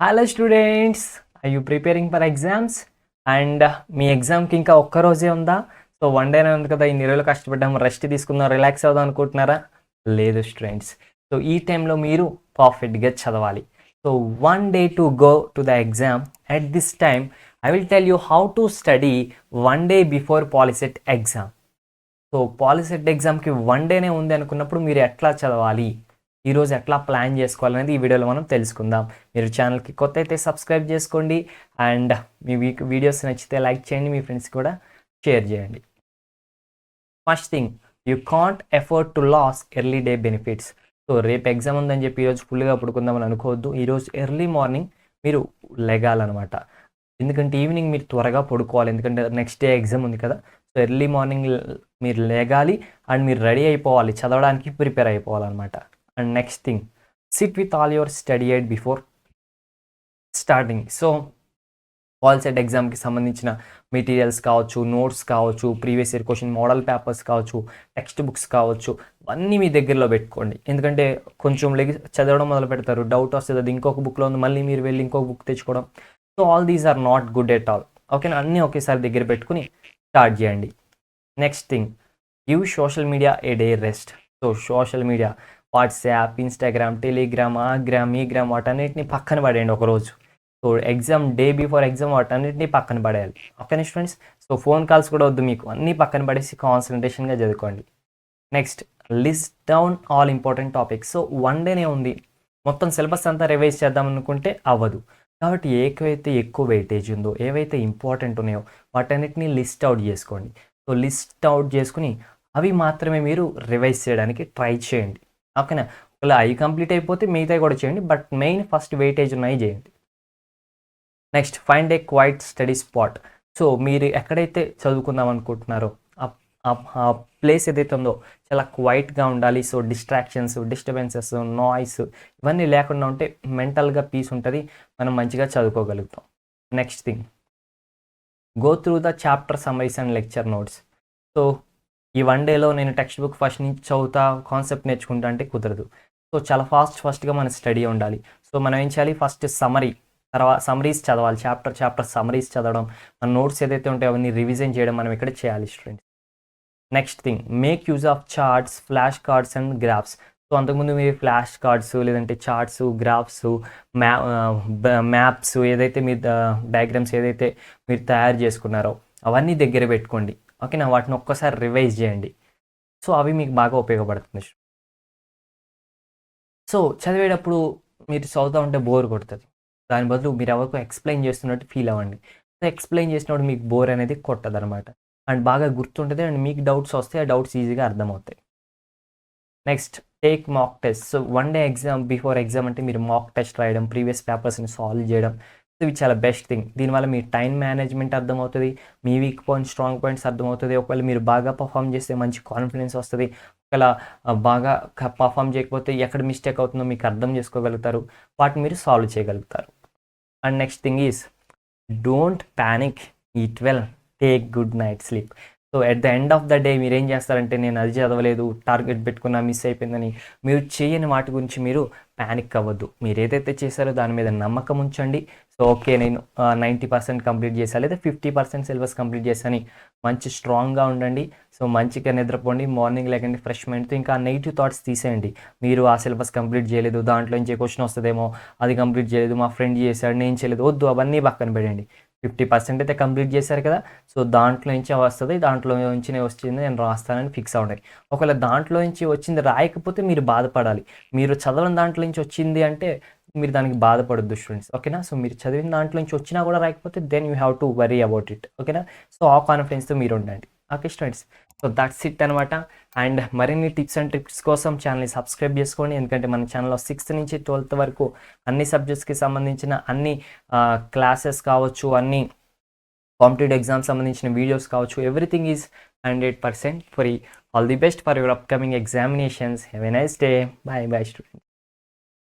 Hello students, are you preparing for exams? And మీ ఎగ్జామ్కి ఇంకా ఒక్క రోజే ఉందా? సో వన్ డేనే ఉంది కదా, ఇన్ని రోజులు కష్టపడ్డాం, రెస్ట్ తీసుకుందాం, రిలాక్స్ అవుదాం అనుకుంటున్నారా? లేదు స్టూడెంట్స్. సో ఈ టైంలో మీరు పర్ఫెక్ట్గా చదవాలి. So one day to go to the exam. At this time I will tell you how to study one day before POLYCET exam. So POLYCET ఎగ్జామ్కి వన్ డేనే ఉంది అనుకున్నప్పుడు మీరు ఎట్లా చదవాలి, ఈరోజు ఎట్లా ప్లాన్ చేసుకోవాలనేది ఈ వీడియోలో మనం తెలుసుకుందాం. మీరు ఛానల్కి కొత్త అయితే సబ్స్క్రైబ్ చేసుకోండి అండ్ మీ వీడియోస్ నచ్చితే లైక్ చేయండి, మీ ఫ్రెండ్స్ కూడా షేర్ చేయండి. First thing, you can't afford to lose early day benefits. So రేపు ఎగ్జామ్ ఉందని చెప్పి ఈరోజు ఫుల్గా పడుకుందామని అనుకోవద్దు. ఈరోజు ఎర్లీ మార్నింగ్ మీరు లెగాలన్నమాట. ఎందుకంటే ఈవినింగ్ మీరు త్వరగా పడుకోవాలి, ఎందుకంటే నెక్స్ట్ డే ఎగ్జామ్ ఉంది కదా. సో ఎర్లీ మార్నింగ్ మీరు లేగాలి అండ్ మీరు రెడీ అయిపోవాలి, చదవడానికి ప్రిపేర్ అయిపోవాలన్నమాట. And next thing, sit with all your study aid before starting. So POLYCET ఎగ్జామ్కి సంబంధించిన మెటీరియల్స్ కావచ్చు, నోట్స్ కావచ్చు, previous year question model papers కావచ్చు, టెక్స్ట్ బుక్స్ కావచ్చు, అన్నీ మీ దగ్గరలో పెట్టుకోండి. ఎందుకంటే కొంచెం చదవడం మొదలు పెడతారు, డౌట్ వస్తుంది, అది ఇంకొక బుక్లో ఉంది, మళ్ళీ మీరు వెళ్ళి ఇంకొక బుక్ తెచ్చుకోవడం. So all these are not good at all. ఓకేనా, అన్నీ ఒకేసారి దగ్గర పెట్టుకుని స్టార్ట్ చేయండి. Next thing, give social media a day rest. So social media, WhatsApp, Instagram, Telegram, ఈ గ్రామ్ వాటన్నిటిని పక్కన పడేయండి ఒకరోజు. So exam day before exam వాటన్నిటిని పక్కన పడేయాలి. ఓకేనా స్టూడెంట్స్? సో ఫోన్ కాల్స్ కూడా వద్దు మీకు, అన్నీ పక్కన పడేసి కాన్సన్ట్రేషన్గా చదువుకోండి. Next, list down all important topics. So one డేనే ఉంది, మొత్తం సిలబస్ అంతా రివైజ్ చేద్దాం అనుకుంటే అవ్వదు. కాబట్టి ఏకైతే ఎక్కువ వెయిటేజ్ ఉందో, ఏవైతే ఇంపార్టెంట్ ఉన్నాయో వాటన్నిటిని లిస్ట్ అవుట్ చేసుకోండి. సో లిస్ట్ అవుట్ చేసుకుని అవి మాత్రమే మీరు రివైజ్ చేయడానికి ట్రై చేయండి. ఓకేనా, ఒకవేళ అవి కంప్లీట్ అయిపోతే మిగతాయి కూడా చేయండి, బట్ మెయిన్ ఫస్ట్ వెయిటేజ్ ఉన్నాయి చేయండి. Next, find a quiet study spot. So మీరు ఎక్కడైతే చదువుకుందాం అనుకుంటున్నారో ఆ ప్లేస్ ఏదైతే ఉందో చాలా క్వైట్గా ఉండాలి. సో డిస్ట్రాక్షన్స్, డిస్టర్బెన్సెస్, నాయిస్ ఇవన్నీ లేకుండా ఉంటే మెంటల్గా పీస్ ఉంటుంది, మనం మంచిగా చదువుకోగలుగుతాం. Next thing, go through the chapter summaries and lecture notes. So ఈ వన్ డేలో నేను టెక్స్ట్ బుక్ ఫస్ట్ నుంచి చదువుతా, కాన్సెప్ట్ నేర్చుకుంటా అంటే కుదరదు. సో చాలా ఫాస్ట్గా మన స్టడీ ఉండాలి. సో మనం ఏం చేయాలి, ఫస్ట్ సమరీ, తర్వాత సమరీస్ చదవాలి, చాప్టర్ సమరీస్ చదవడం, మన నోట్స్ ఏదైతే ఉంటాయో అవన్నీ రివిజన్ చేయడం మనం ఇక్కడ చేయాలి students. Next thing, make use of charts, flash cards and graphs. So అంతకుముందు మీరు ఫ్లాష్ కార్డ్స్ లేదంటే చార్ట్స్, గ్రాఫ్స్, మ్యాప్స్ ఏదైతే మీరు డయాగ్రామ్స్ ఏదైతే మీరు తయారు చేసుకున్నారో అవన్నీ దగ్గర పెట్టుకోండి. ఓకేనా, వాటిని ఒక్కసారి రివైజ్ చేయండి. సో అవి మీకు బాగా ఉపయోగపడుతుంది. సో చదివేటప్పుడు మీరు చదువుతూ ఉంటే బోర్ కొడుతుంది, దాని బదులు మీరు ఎవరికో ఎక్స్ప్లెయిన్ చేస్తున్నట్టు ఫీల్ అవ్వండి. సో ఎక్స్ప్లెయిన్ చేసినప్పుడు మీకు బోర్ అనేది కొట్టదు అనమాట, అండ్ బాగా గుర్తుంటుంది, అండ్ మీకు డౌట్స్ వస్తాయి, ఆ డౌట్స్ ఈజీగా అర్థమవుతాయి. Next, take mock test. So one day exam before exam అంటే మీరు మాక్ టెస్ట్ రాయడం, ప్రీవియస్ పేపర్స్ని సాల్వ్ చేయడం, సో ఇవి చాలా బెస్ట్ థింగ్. దీనివల్ల మీ టైం మేనేజ్మెంట్ అర్థమవుతుంది, మీ వీక్ పాయింట్స్, స్ట్రాంగ్ పాయింట్స్ అర్థమవుతుంది. ఒకవేళ మీరు బాగా పర్ఫామ్ చేస్తే మంచి కాన్ఫిడెన్స్ వస్తుంది, ఒకవేళ బాగా పర్ఫామ్ చేయకపోతే ఎక్కడ మిస్టేక్ అవుతుందో మీకు అర్థం చేసుకోగలుగుతారు, వాటిని మీరు సాల్వ్ చేయగలుగుతారు. And next thing is, don't panic, eat well, take good night sleep. So at the end of the day మీరు ఏం చేస్తారంటే, నేను అది చదవలేదు, టార్గెట్ పెట్టుకున్నా, మిస్ అయిపోయిందని మీరు చేయని వాటి గురించి మీరు ప్యానిక్ అవ్వద్దు. మీరు ఏదైతే చేశారో దాని మీద నమ్మకం ఉంచండి. సో ఓకే, నేను 90% కంప్లీట్ చేశాను, లేదా 50% సిలబస్ కంప్లీట్ చేశాను, మంచి స్ట్రాంగ్గా ఉండండి. సో మంచిగా నిద్రపోండి, మార్నింగ్ లేకండి ఫ్రెష్ మైండ్తో. ఇంకా నెగిటివ్ థాట్స్ తీసేయండి. మీరు ఆ సిలబస్ కంప్లీట్ చేయలేదు, దాంట్లో నుంచి క్వశ్చన్ వస్తుందేమో, అది కంప్లీట్ చేయలేదు, మా ఫ్రెండ్ చేశాడు, నేను చేయలేదు, వద్దు, అవన్నీ పక్కన పెట్టండి. 50% అయితే కంప్లీట్ చేశారు కదా, సో దాంట్లో నుంచి వస్తుంది, దాంట్లో నుంచి వచ్చింది నేను రాస్తానని ఫిక్స్ అవ్వండి. ఒకవేళ దాంట్లో నుంచి వచ్చింది రాయకపోతే మీరు బాధపడాలి. మీరు చదవని దాంట్లో నుంచి వచ్చింది అంటే మీరు దానికి బాధపడద్దు స్టూడెంట్స్. ఓకేనా, సో మీరు చదివిన దాంట్లో నుంచి వచ్చినా కూడా రాకపోతే then you have to worry about it. ఓకేనా, సో ఆ కాన్ఫిడెన్స్తో మీరు ఉండండి. Okay students, so that's it అనమాట. అండ్ మరిన్ని టిప్స్ అండ్ ట్రిక్స్ కోసం ఛానల్ని సబ్స్క్రైబ్ చేసుకోండి, ఎందుకంటే మన ఛానల్లో 6th నుంచి 12th వరకు అన్ని సబ్జెక్ట్స్కి సంబంధించిన అన్ని క్లాసెస్ కావచ్చు, అన్ని కాంపిటేటివ్ ఎగ్జామ్స్ సంబంధించిన వీడియోస్ కావచ్చు, everything is 100% free. All the best for your upcoming examinations. Have a nice day. Bye bye students.